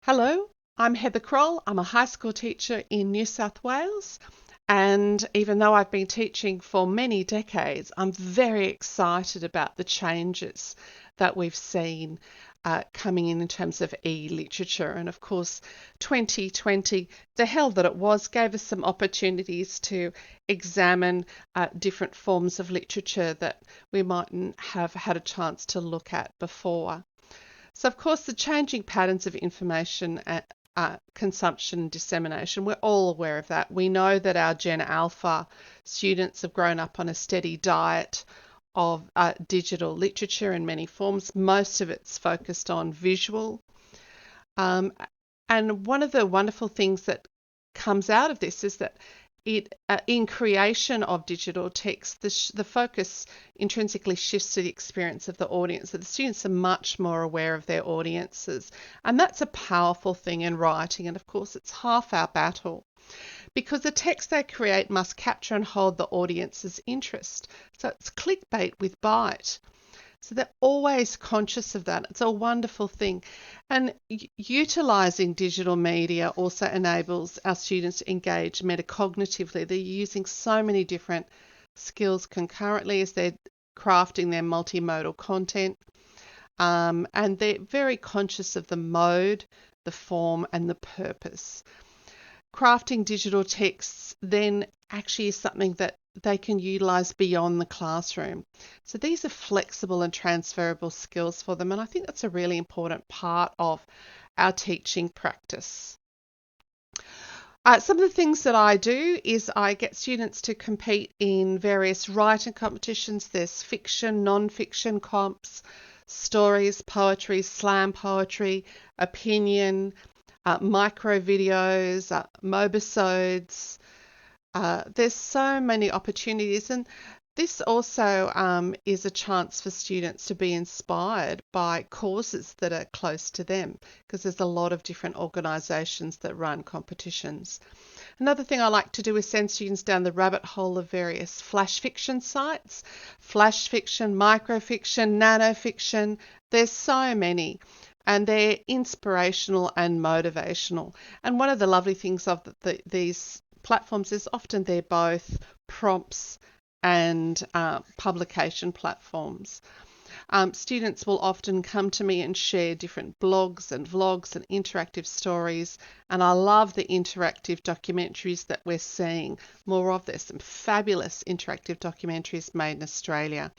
Hello, I'm Heather Kroll. I'm a high school teacher in New South Wales. And even though I've been teaching for many decades, I'm very excited about the changes that we've seen coming in terms of e-literature. And of course, 2020, the hell that it was, gave us some opportunities to examine different forms of literature that we mightn't have had a chance to look at before. So, of course, the changing patterns of information consumption and dissemination, we're all aware of that. We know that our Gen Alpha students have grown up on a steady diet of digital literature in many forms. Most of it's focused on visual. And one of the wonderful things that comes out of this is that in creation of digital text, the focus intrinsically shifts to the experience of the audience. So the students are much more aware of their audiences, and that's a powerful thing in writing. And of course, it's half our battle because the text they create must capture and hold the audience's interest. So it's clickbait with bite. So they're always conscious of that. It's a wonderful thing. And utilizing digital media also enables our students to engage metacognitively. They're using so many different skills concurrently as they're crafting their multimodal content. And they're very conscious of the mode, the form, and the purpose. Crafting digital texts then actually is something that they can utilize beyond the classroom. So these are flexible and transferable skills for them, and I think that's a really important part of our teaching practice. Some of the things that I do is I get students to compete in various writing competitions. There's fiction, non-fiction comps, stories, poetry, slam poetry, opinion, micro videos, mobisodes. There's so many opportunities, and this also is a chance for students to be inspired by causes that are close to them, because there's a lot of different organisations that run competitions. Another thing I like to do is send students down the rabbit hole of various flash fiction sites. Flash fiction, microfiction, nanofiction, there's so many. And they're inspirational and motivational. And one of the lovely things of these platforms is often they're both prompts and publication platforms. Students will often come to me and share different blogs and vlogs and interactive stories, and I love the interactive documentaries that we're seeing more of. There's some fabulous interactive documentaries made in Australia.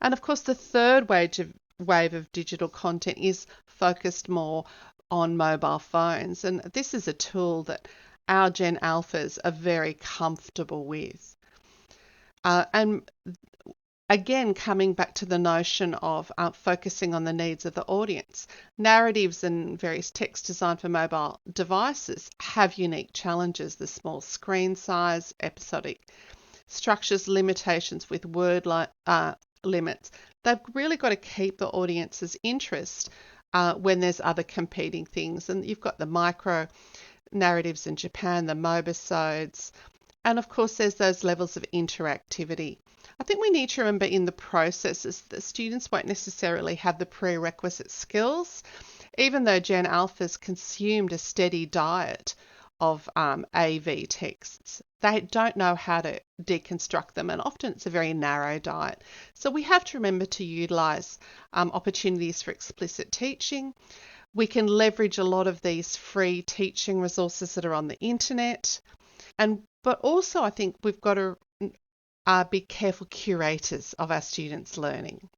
And of course, the third wave of digital content is focused more on mobile phones, and this is a tool that our Gen Alphas are very comfortable with. And again, coming back to the notion of focusing on the needs of the audience, narratives and various texts designed for mobile devices have unique challenges: the small screen size, episodic structures, limitations with word limits. They've really got to keep the audience's interest when there's other competing things. And you've got the micro narratives in Japan, the mobisodes, and of course there's those levels of interactivity. I think we need to remember in the processes that students won't necessarily have the prerequisite skills, even though Gen Alphas consumed a steady diet of AV texts. They don't know how to deconstruct them, and often it's a very narrow diet. So we have to remember to utilise opportunities for explicit teaching. We can leverage a lot of these free teaching resources that are on the internet. But also I think we've got to be careful curators of our students' learning.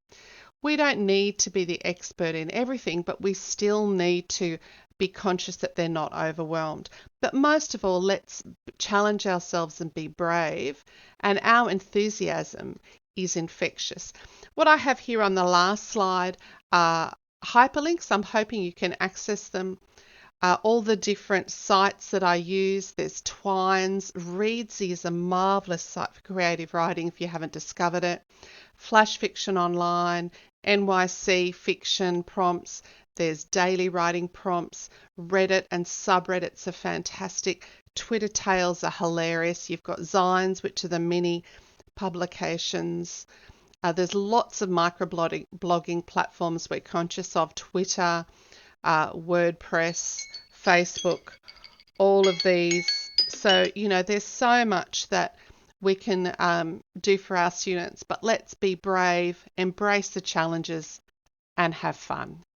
We don't need to be the expert in everything, but we still need to be conscious that they're not overwhelmed. But most of all, let's challenge ourselves and be brave, and our enthusiasm is infectious. What I have here on the last slide are hyperlinks. I'm hoping you can access them. All the different sites that I use. There's Twines. Readsy is a marvellous site for creative writing if you haven't discovered it. Flash Fiction Online, NYC Fiction Prompts. There's daily writing prompts. Reddit and subreddits are fantastic. Twitter Tales are hilarious. You've got Zines, which are the mini publications. There's lots of microblogging platforms we're conscious of: Twitter, WordPress, Facebook, all of these. So, there's so much that we can do for our students, but let's be brave, embrace the challenges, and have fun.